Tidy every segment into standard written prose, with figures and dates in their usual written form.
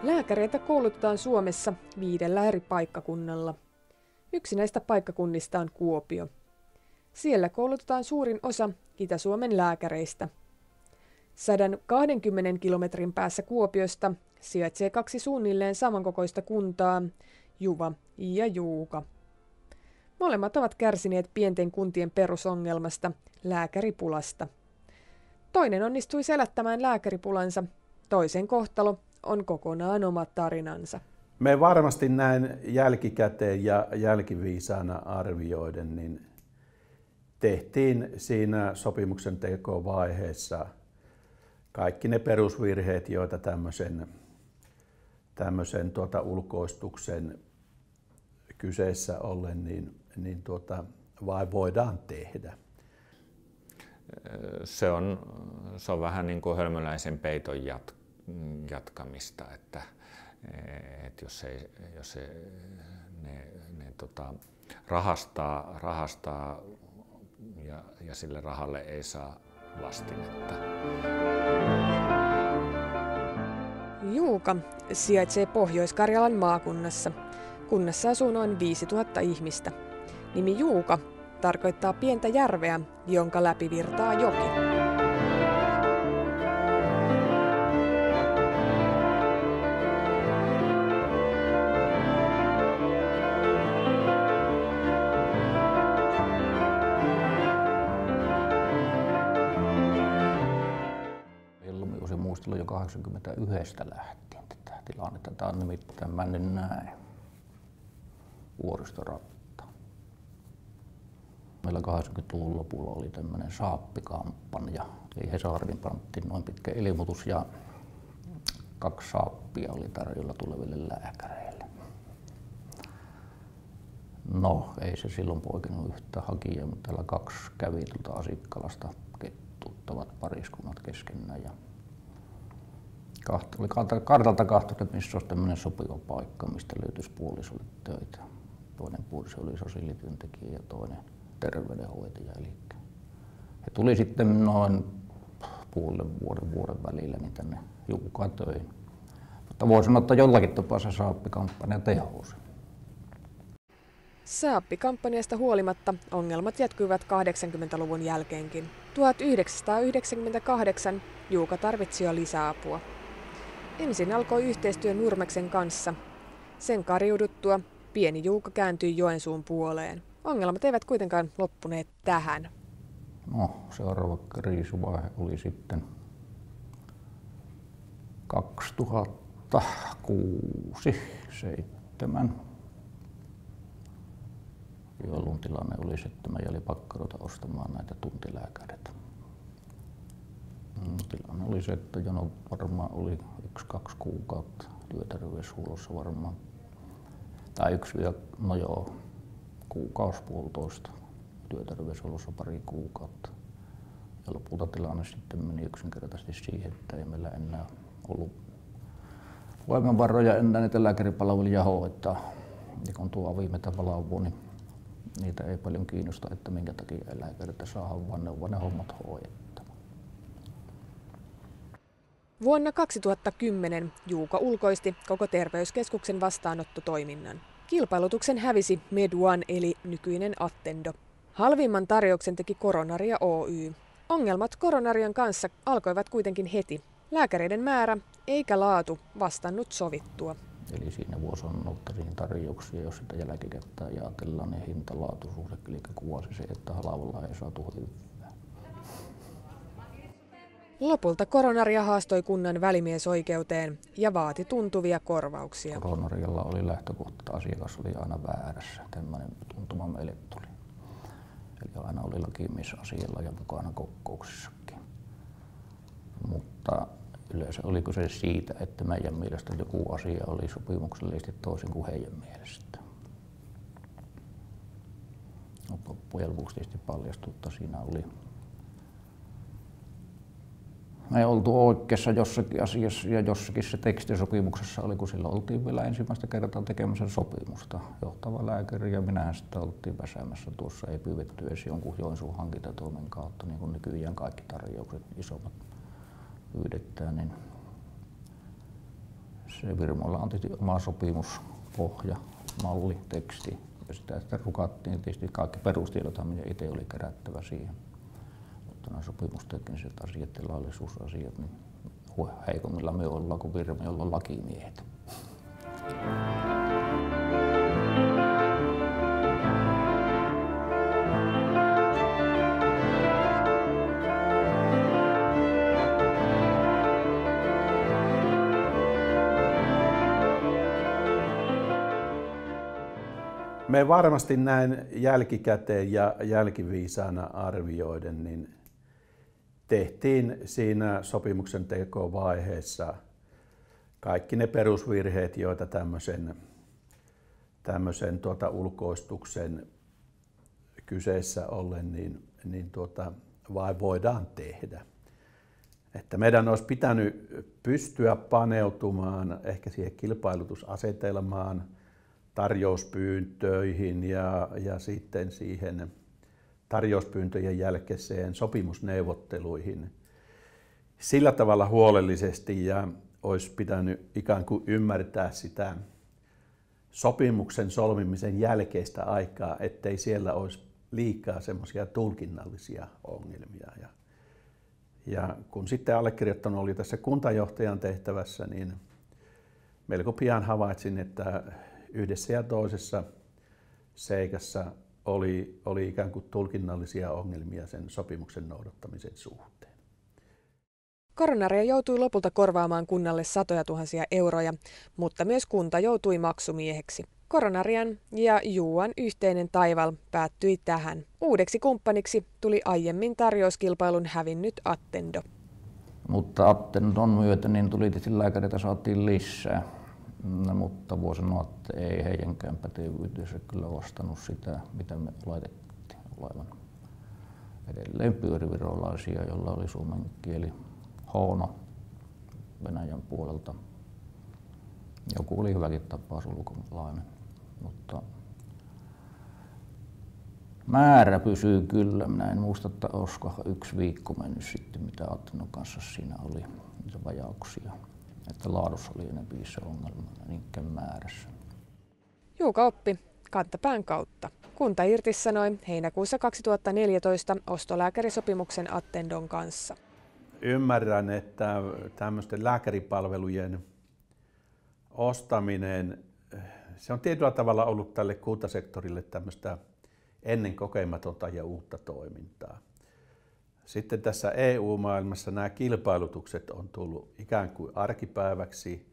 Lääkäreitä koulutetaan Suomessa 5 eri paikkakunnalla. Yksi näistä paikkakunnista on Kuopio. Siellä koulutetaan suurin osa Itä-Suomen lääkäreistä. 120 kilometrin päässä Kuopiosta sijaitsee 2 suunnilleen samankokoista kuntaa, Juva ja Juuka. Molemmat ovat kärsineet pienten kuntien perusongelmasta, lääkäripulasta. Toinen onnistui selättämään lääkäripulansa, toisen kohtalo on kokonaan oma tarinansa. Me varmasti näin jälkikäteen ja jälkiviisaana arvioiden, niin tehtiin siinä sopimuksen tekovaiheessa kaikki ne perusvirheet, joita tämmöisen ulkoistuksen kyseessä ollen vai voidaan tehdä. Se on vähän niin kuin hölmöläisen peiton jatkamista, että jos ne rahastaa ja sille rahalle ei saa vastinetta. Juuka sijaitsee Pohjois-Karjalan maakunnassa. Kunnassa asuu noin 5000 ihmistä. Nimi Juuka tarkoittaa pientä järveä, jonka läpi virtaa joki. Se muistelu jo 81 lähtien tätä tilannetta. Tämä on nimittäin mennyt näin. Vuoristoratta. Meillä 80-luvun lopulla oli tämmöinen saappikampanja. Eli Hesariin pantiin noin pitkä ilmoitus ja 2 saappia oli tarjolla tuleville lääkäreille. No, ei se silloin poikinut yhtä hakijaa, mutta täällä 2 kävi tuolta Asikkalasta kettuttavat pariskunnat keskenään. Ja oli kartalta katsottu, että missä olisi tämmöinen sopiva paikka, mistä löytyisi puolisolle töitä. Toinen puoliso oli sosiaalityöntekijä ja toinen terveydenhoitaja. Eli he tuli sitten noin vuoden välillä niin tänne Juukaan töihin. Mutta voi sanoa, että jollakin tapaa se saappikampanja tehosi. Saappikampanjasta huolimatta ongelmat jatkuivat 80-luvun jälkeenkin. 1998 Juuka tarvitsi jo lisäapua. Ensin alkoi yhteistyö Nurmeksen kanssa. Sen kariuduttua pieni Juuka kääntyi Joensuun puoleen. Ongelmat eivät kuitenkaan loppuneet tähän. No, seuraava kriisivaihe oli sitten 2006-2007, jolloin tilanne oli se, että meidän oli pakko ruveta ostamaan näitä tuntilääkäreitä. Tilanne oli se, että jono varmaan oli 1-2 kuukautta työterveyshuollossa varmaan. Tai kuukausi puolitoista työterveyshuollossa pari kuukautta. Ja lopulta tilanne sitten meni yksinkertaisesti siihen, että ei meillä enää ollut voimavaroja enää niitä lääkäripalveluja hoitaa. Ja kun tuo viimeitä valvoo, niin niitä ei paljon kiinnosta, että minkä takia ei lääkäreitä saada, vaan ne hommat hoidettava. Vuonna 2010 Juuka ulkoisti koko terveyskeskuksen vastaanottotoiminnan. Kilpailutuksen hävisi MedOne eli nykyinen Attendo. Halvimman tarjouksen teki Coronaria Oy. Ongelmat Coronarian kanssa alkoivat kuitenkin heti. Lääkäreiden määrä eikä laatu vastannut sovittua. Eli siinä voisi ottaa siihen tarjouksia, jos sitä jälkikäteen ajatellaan, niin hinta-laatuisuus, eli kuvasi se, että halvalla ei saatu hyvää. Lopulta Coronaria haastoi kunnan välimiesoikeuteen ja vaati tuntuvia korvauksia. Coronarialla oli lähtökohta, että asiakas oli aina väärässä. Tällainen tuntuma meille tuli. Eli aina oli lakimies asialla ja mukana kokouksissakin. Mutta yleensä oli kyse siitä, että meidän mielestä joku asia oli sopimuksellisesti toisin kuin heidän mielestä. Loppujen lopuksi tietysti paljastui, että siinä oli me ei oltu oikeassa jossakin asiassa ja jossakin se tekstisopimuksessa oli, kun silloin oltiin vielä ensimmäistä kertaa tekemässä sopimusta. Johtava lääkäri ja minä sitä oltiin väsäämässä tuossa, ei pyydetty edes jonkun Joensuun hankintatoimen kautta, niin kuin nykyään kaikki tarjoukset isommat pyydetään, niin Se firmoilla on tietysti oma sopimuspohja, malli, teksti. Ja sitä sitten rukattiin tietysti kaikki perustiedothan, mitä itse oli kerättävä siihen. Mutta nämä sopimustekniset asiat ja laillisuusasiat, niin heikommilla me ollaan kuin firma, jolla on lakimiehet. Me varmasti näin jälkikäteen ja jälkiviisaana arvioiden, niin tehtiin siinä sopimuksen tekovaiheessa kaikki ne perusvirheet, joita tämmöisen ulkoistuksen kyseessä ollen vain voidaan tehdä. Että meidän olisi pitänyt pystyä paneutumaan ehkä siihen kilpailutusasetelmaan, tarjouspyyntöihin ja sitten siihen tarjouspyyntöjen jälkeiseen sopimusneuvotteluihin sillä tavalla huolellisesti ja olisi pitänyt ikään kuin ymmärtää sitä sopimuksen solmimisen jälkeistä aikaa, ettei siellä olisi liikaa semmoisia tulkinnallisia ongelmia. Ja kun sitten allekirjoittanut oli tässä kuntajohtajan tehtävässä, niin melko pian havaitsin, että yhdessä ja toisessa seikassa oli ikään kuin tulkinnallisia ongelmia sen sopimuksen noudattamisen suhteen. Coronaria joutui lopulta korvaamaan kunnalle satoja tuhansia euroja, mutta myös kunta joutui maksumieheksi. Coronarian ja Juuan yhteinen taival päättyi tähän. Uudeksi kumppaniksi tuli aiemmin tarjouskilpailun hävinnyt Attendo. Mutta Attendon myötä niin tuli tietysti lääkäreitä saatiin lisää. No, mutta voi sanoa, että ei heidänkään pätevyytensä kyllä vastannut sitä, mitä me oletettiin olevan. Edelleen pyörivirolaisia, joilla oli suomen kieli huono Venäjän puolelta. Joku oli hyväkin tapaus ulkomaalainen, mutta määrä pysyy kyllä. Minä en muista, että olisiko 1 viikko mennyt sitten, mitä Attendon kanssa siinä oli niitä vajauksia. Että laadussa oli enemmän se ongelma, niinkään määrässä. Juuka oppi kantapään kautta. Kunta irtisanoi heinäkuussa 2014 ostolääkärisopimuksen Attendon kanssa. Ymmärrän, että tämmöisten lääkäripalvelujen ostaminen, se on tietyllä tavalla ollut tälle kuntasektorille tämmöistä ennen kokematonta ja uutta toimintaa. Sitten tässä EU-maailmassa nämä kilpailutukset on tullut ikään kuin arkipäiväksi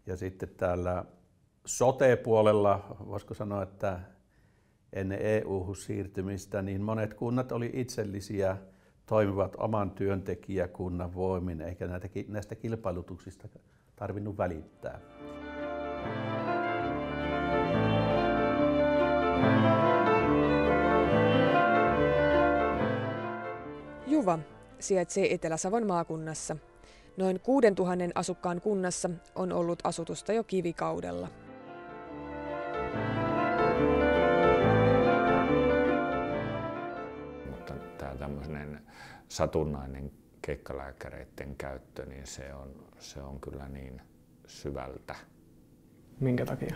ja sitten täällä sote-puolella, voisiko sanoa, että ennen EU-hun siirtymistä, niin monet kunnat oli itsellisiä, toimivat oman työntekijäkunnan voimin, eikä näistä kilpailutuksista tarvinnut välittää. Juva sijaitsee Etelä-Savon maakunnassa. Noin 6000 asukkaan kunnassa on ollut asutusta jo kivikaudella. Mutta tämä tämmöinen satunnainen keikkalääkäreiden käyttö, niin se on kyllä niin syvältä. Minkä takia?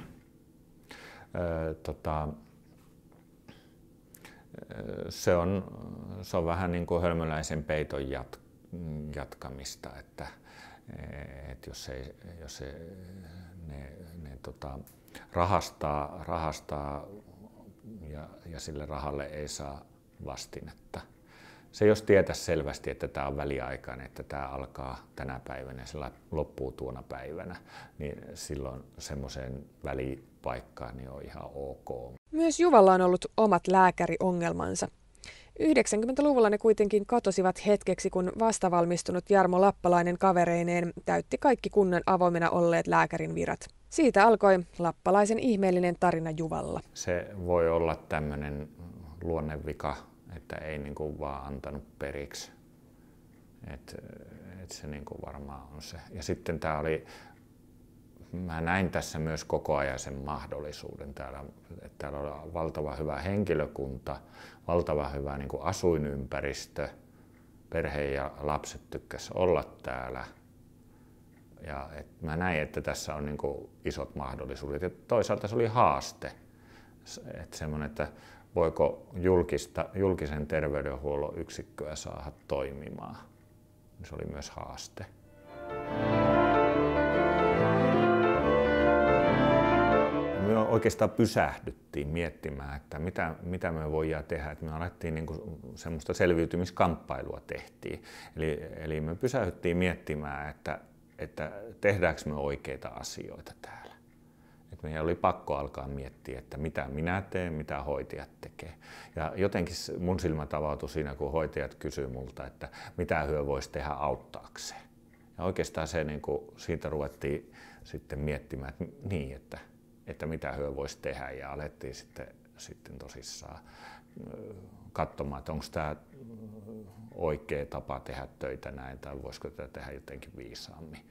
Se on vähän niin kuin hölmöläisen peiton jatkamista, että jos ne rahastaa ja sille rahalle ei saa vastinetta. Se jos tietäisi selvästi, että tämä on väliaikainen, että tämä alkaa tänä päivänä ja se loppuu tuona päivänä, niin silloin semmoiseen välipaikkaan niin on ihan ok. Myös Juvalla on ollut omat lääkäriongelmansa. 90-luvulla ne kuitenkin katosivat hetkeksi, kun vastavalmistunut Jarmo Lappalainen kavereineen täytti kaikki kunnan avoimena olleet lääkärin virat. Siitä alkoi Lappalaisen ihmeellinen tarina Juvalla. Se voi olla tämmöinen luonnevika, että ei niinku vaan antanut periksi. Et se niinku varmaan on se. Ja sitten mä näin tässä myös koko ajan sen mahdollisuuden. Täällä on valtava hyvä henkilökunta, valtava hyvä niin kuin asuinympäristö, perhe ja lapset tykkäsivät olla täällä. Ja mä näin, että tässä on niin kuin isot mahdollisuudet. Ja toisaalta se oli haaste. Että semmoinen, että voiko julkisen terveydenhuollon yksikköä saada toimimaan. Se oli myös haaste. Me oikeastaan pysähdyttiin miettimään, että mitä me voidaan tehdä. Että me alettiin niin kuin semmoista selviytymiskamppailua tehtiin. Eli me pysähdyttiin miettimään, että tehdäänkö me oikeita asioita täällä. Et meidän oli pakko alkaa miettiä, että mitä minä teen, mitä hoitajat tekee. Ja jotenkin mun silmät avautui siinä, kun hoitajat kysyivät multa, että mitä he voisi tehdä auttaakseen. Ja oikeastaan se, niin kuin, siitä ruvettiin sitten miettimään, että mitä he voisi tehdä. Ja alettiin sitten tosissaan katsomaan, että onko tämä oikea tapa tehdä töitä näin, tai voisiko tätä tehdä jotenkin viisaammin,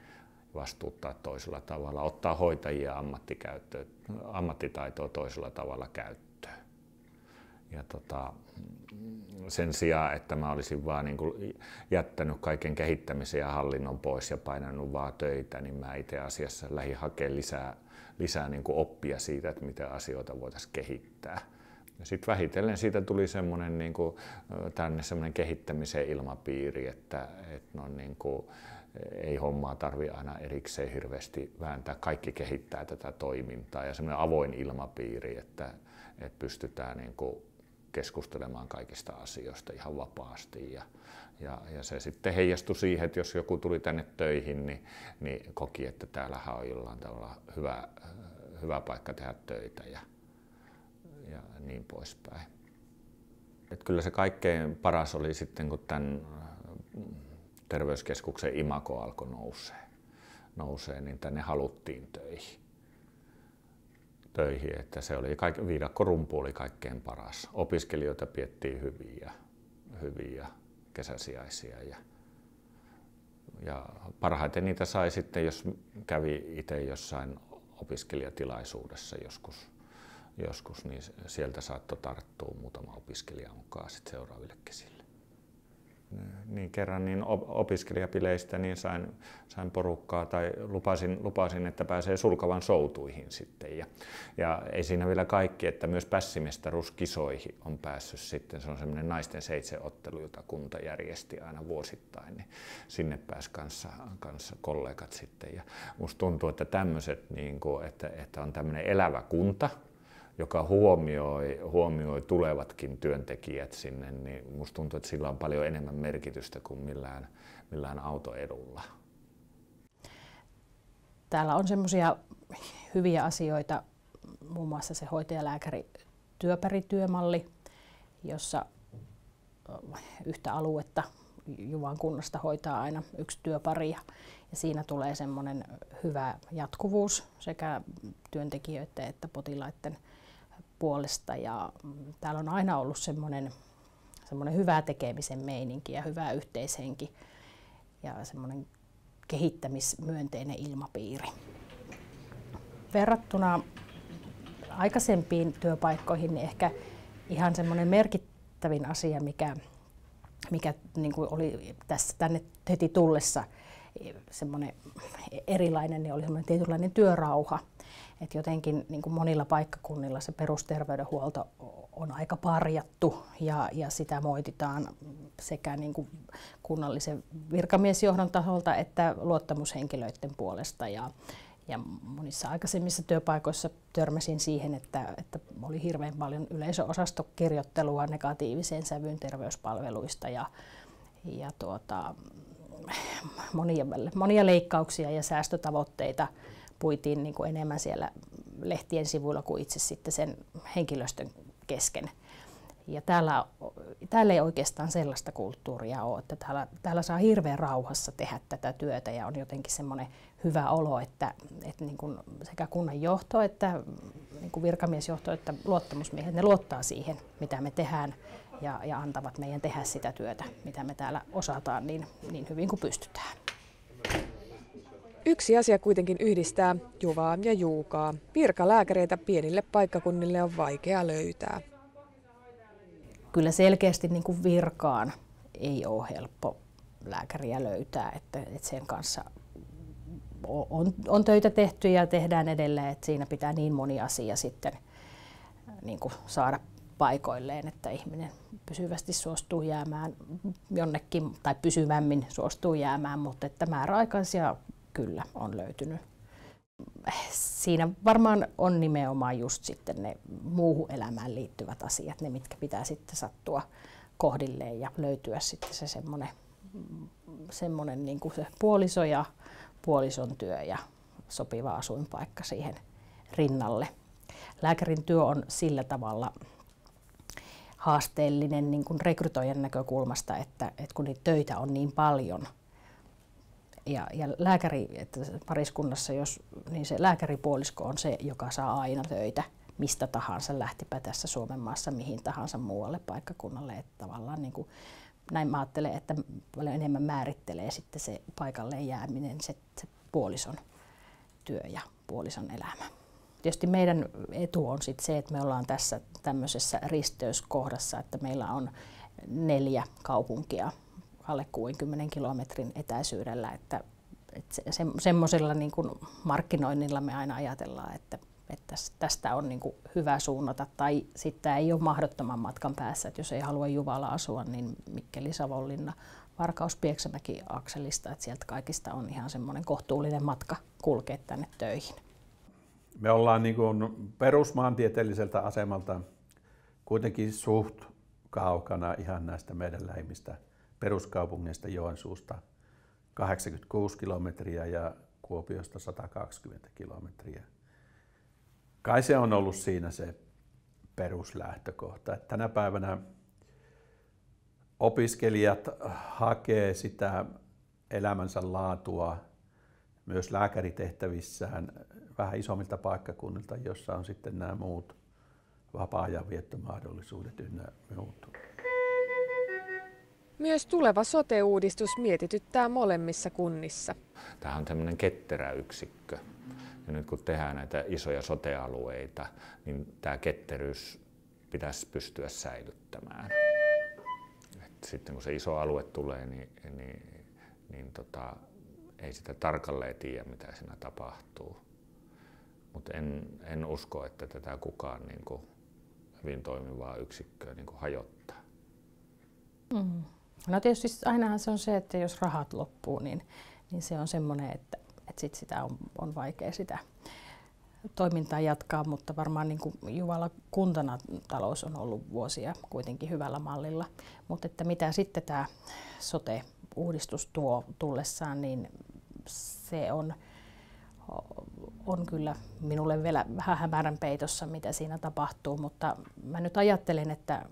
vastuuttaa toisella tavalla, ottaa hoitajia ammattitaitoa toisella tavalla käyttöön. Ja sen sijaan, että mä olisin vaan niin kuin jättänyt kaiken kehittämisen ja hallinnon pois ja painanut vaan töitä, niin mä itse asiassa lähdin hakemaan lisää niin kuin oppia siitä, että miten asioita voitaisiin kehittää. Ja sitten vähitellen siitä tuli semmoinen niin kuin semmoinen kehittämisen ilmapiiri, että niin kuin, ei hommaa tarvitse aina erikseen hirveästi vääntää. Kaikki kehittää tätä toimintaa ja semmoinen avoin ilmapiiri, että pystytään niin kuin keskustelemaan kaikista asioista ihan vapaasti. Ja se sitten heijastui siihen, että jos joku tuli tänne töihin, niin koki, että täällähän on jollain tavalla hyvä paikka tehdä töitä ja niin poispäin. Et kyllä se kaikkein paras oli sitten, kun tämän terveyskeskuksen imago alkoi nousee, niin tänne haluttiin töihin. Että se oli viidakkorumpu oli kaikkein paras. Opiskelijoita piettiin hyviä kesäsijaisia ja parhaiten niitä sai sitten, jos kävi itse jossain opiskelijatilaisuudessa joskus, niin sieltä saattoi tarttua muutama opiskelija mukaan sit seuraaville kesille. Niin kerran niin opiskelijapileistä niin sain porukkaa tai lupasin, että pääsee Sulkavan soutuihin sitten. Ja ei siinä vielä kaikki, että myös pässimestaruuskisoihin on päässyt sitten. Se on semmoinen naisten 7 ottelu, jota kunta järjesti aina vuosittain, niin sinne pääsi kanssa kollegat sitten. Ja musta tuntuu, että tämmöiset, niin kuin, että on tämmöinen elävä kunta, joka huomioi tulevatkin työntekijät sinne, niin musta tuntuu, että sillä on paljon enemmän merkitystä kuin millään autoedulla. Täällä on semmoisia hyviä asioita, muun muassa se hoitajalääkäri työpärityömalli, jossa yhtä aluetta Juvan kunnasta hoitaa aina 1 työpari ja siinä tulee semmoinen hyvä jatkuvuus sekä työntekijöiden että potilaiden puolesta ja täällä on aina ollut semmoinen hyvä tekemisen meininki ja hyvä yhteishenki ja semmoinen kehittämismyönteinen ilmapiiri. Verrattuna aikaisempiin työpaikkoihin niin ehkä ihan semmoinen merkittävin asia, mikä niin kuin oli tässä tänne heti tullessa semmoinen erilainen, niin oli semmoinen tietynlainen työrauha. Et jotenkin niin kuin monilla paikkakunnilla se perusterveydenhuolto on aika parjattu ja sitä moititaan sekä niin kuin kunnallisen virkamiesjohdon taholta että luottamushenkilöiden puolesta. Ja monissa aikaisemmissa työpaikoissa törmäsin siihen, että oli hirveän paljon yleisöosastokirjoittelua negatiiviseen sävyyn terveyspalveluista ja monia leikkauksia ja säästötavoitteita puitiin niin kuin enemmän siellä lehtien sivuilla kuin itse sitten sen henkilöstön kesken. Ja täällä ei oikeastaan sellaista kulttuuria ole, että täällä saa hirveän rauhassa tehdä tätä työtä ja on jotenkin semmoinen hyvä olo, että niin kuin sekä kunnan johto että niin kuin virkamiesjohto että luottamusmiehet, ne luottaa siihen, mitä me tehdään ja antavat meidän tehdä sitä työtä, mitä me täällä osataan niin hyvin kuin pystytään. Yksi asia kuitenkin yhdistää Juvaa ja Juukaa. Virkalääkäreitä pienille paikkakunnille on vaikea löytää. Kyllä selkeästi niin kuin virkaan ei ole helppo lääkäriä löytää, että sen kanssa on töitä tehty ja tehdään edelleen, että siinä pitää niin moni asia sitten niin kuin saada paikoilleen, että ihminen pysyvästi suostuu jäämään jonnekin tai pysyvämmin suostuu jäämään, mutta että määräaikaisia kyllä on löytynyt. Siinä varmaan on nimenomaan just sitten ne muuhun elämään liittyvät asiat, ne mitkä pitää sitten sattua kohdilleen ja löytyä sitten se semmoinen niin kuin se puoliso ja puolison työ ja sopiva asuinpaikka siihen rinnalle. Lääkärin työ on sillä tavalla haasteellinen niin kuin rekrytoijan näkökulmasta, että kun niitä töitä on niin paljon. Ja lääkäri, että pariskunnassa, niin se lääkäripuolisko on se, joka saa aina töitä mistä tahansa, lähtipä tässä Suomen maassa mihin tahansa muualle paikkakunnalle. Että tavallaan niin kuin, näin mä ajattelen, että paljon enemmän määrittelee sitten se paikalleen jääminen, se puolison työ ja puolison elämä. Tietysti meidän etu on sitten se, että me ollaan tässä tämmöisessä risteyskohdassa, että meillä on 4 kaupunkia alle 60 kilometrin etäisyydellä, että semmoisella niin kuin markkinoinnilla me aina ajatellaan, että tästä on niin kuin hyvä suunnata, tai sitten ei ole mahdottoman matkan päässä, että jos ei halua Juvalla asua, niin Mikkeli, Savonlinna, Varkaus, Pieksämäki akselista, että sieltä kaikista on ihan semmoinen kohtuullinen matka kulkea tänne töihin. Me ollaan niin kuin perusmaantieteelliseltä asemalta kuitenkin suht kaukana ihan näistä meidän lähimmistä peruskaupungeista Joensuusta 86 kilometriä ja Kuopiosta 120 kilometriä. Kai se on ollut siinä se peruslähtökohta. Että tänä päivänä opiskelijat hakee sitä elämänsä laatua myös lääkäritehtävissään vähän isommilta paikkakunnilta, jossa on sitten nämä muut vapaa-ajan viettomahdollisuudet ynnä muut. Myös tuleva sote-uudistus mietityttää molemmissa kunnissa. Tämä on tämmöinen ketterä yksikkö. Ja nyt kun tehdään näitä isoja sote-alueita, niin tämä ketteryys pitäisi pystyä säilyttämään. Et sitten kun se iso alue tulee, niin ei sitä tarkalleen tiedä, mitä siinä tapahtuu. Mutta en usko, että tätä kukaan niin kuin hyvin toimivaa yksikköä niin kuin hajottaa. No tietysti ainahan se on se, että jos rahat loppuu, niin se on semmoinen, että sit sitä on vaikea sitä toimintaa jatkaa, mutta varmaan niin kuin Juvalla kuntana talous on ollut vuosia kuitenkin hyvällä mallilla. Mutta että mitä sitten tämä sote-uudistus tuo tullessaan, niin se on kyllä minulle vielä vähän hämärän peitossa, mitä siinä tapahtuu, mutta mä nyt ajattelen, että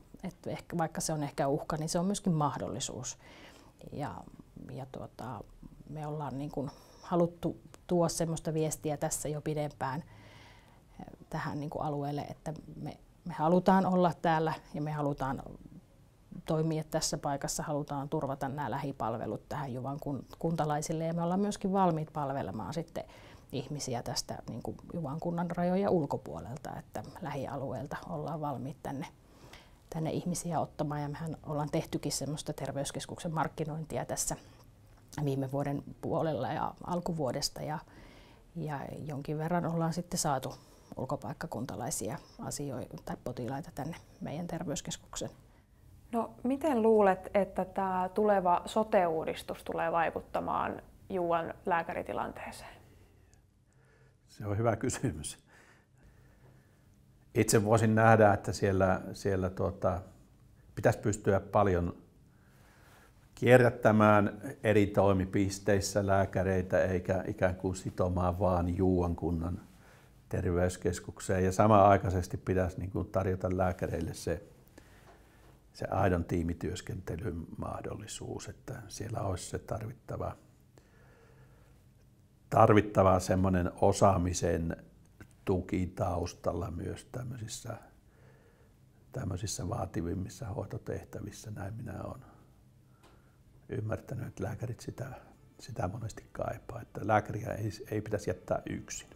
ehkä, vaikka se on ehkä uhka, niin se on myöskin mahdollisuus. Ja me ollaan niin kuin haluttu tuoda semmoista viestiä tässä jo pidempään tähän niin kuin alueelle, että me halutaan olla täällä ja me halutaan toimia tässä paikassa, halutaan turvata nämä lähipalvelut tähän Juvan kuntalaisille ja me ollaan myöskin valmiit palvelemaan sitten ihmisiä tästä niin kuin Juvan kunnan rajoja ulkopuolelta, että lähialueelta ollaan valmiit tänne ihmisiä ottamaan ja mehän ollaan tehtykin semmoista terveyskeskuksen markkinointia tässä viime vuoden puolella ja alkuvuodesta ja jonkin verran ollaan sitten saatu ulkopaikkakuntalaisia tai potilaita tänne meidän terveyskeskuksen. No miten luulet, että tämä tuleva sote-uudistus tulee vaikuttamaan Juvan lääkäritilanteeseen? Se on hyvä kysymys. Itse voisin nähdä, että siellä pitäisi pystyä paljon kierrättämään eri toimipisteissä lääkäreitä eikä ikään kuin sitomaan vaan Juuan kunnan terveyskeskukseen. Ja samanaikaisesti pitäisi niin kuin tarjota lääkäreille se aidon tiimityöskentelyn mahdollisuus, että siellä olisi se tarvittava semmoinen osaamisen tuki taustalla myös tämmöisissä vaativimmissa hoitotehtävissä. Näin minä olen ymmärtänyt, että lääkärit sitä monesti kaipaa, että lääkäriä ei pitäisi jättää yksin.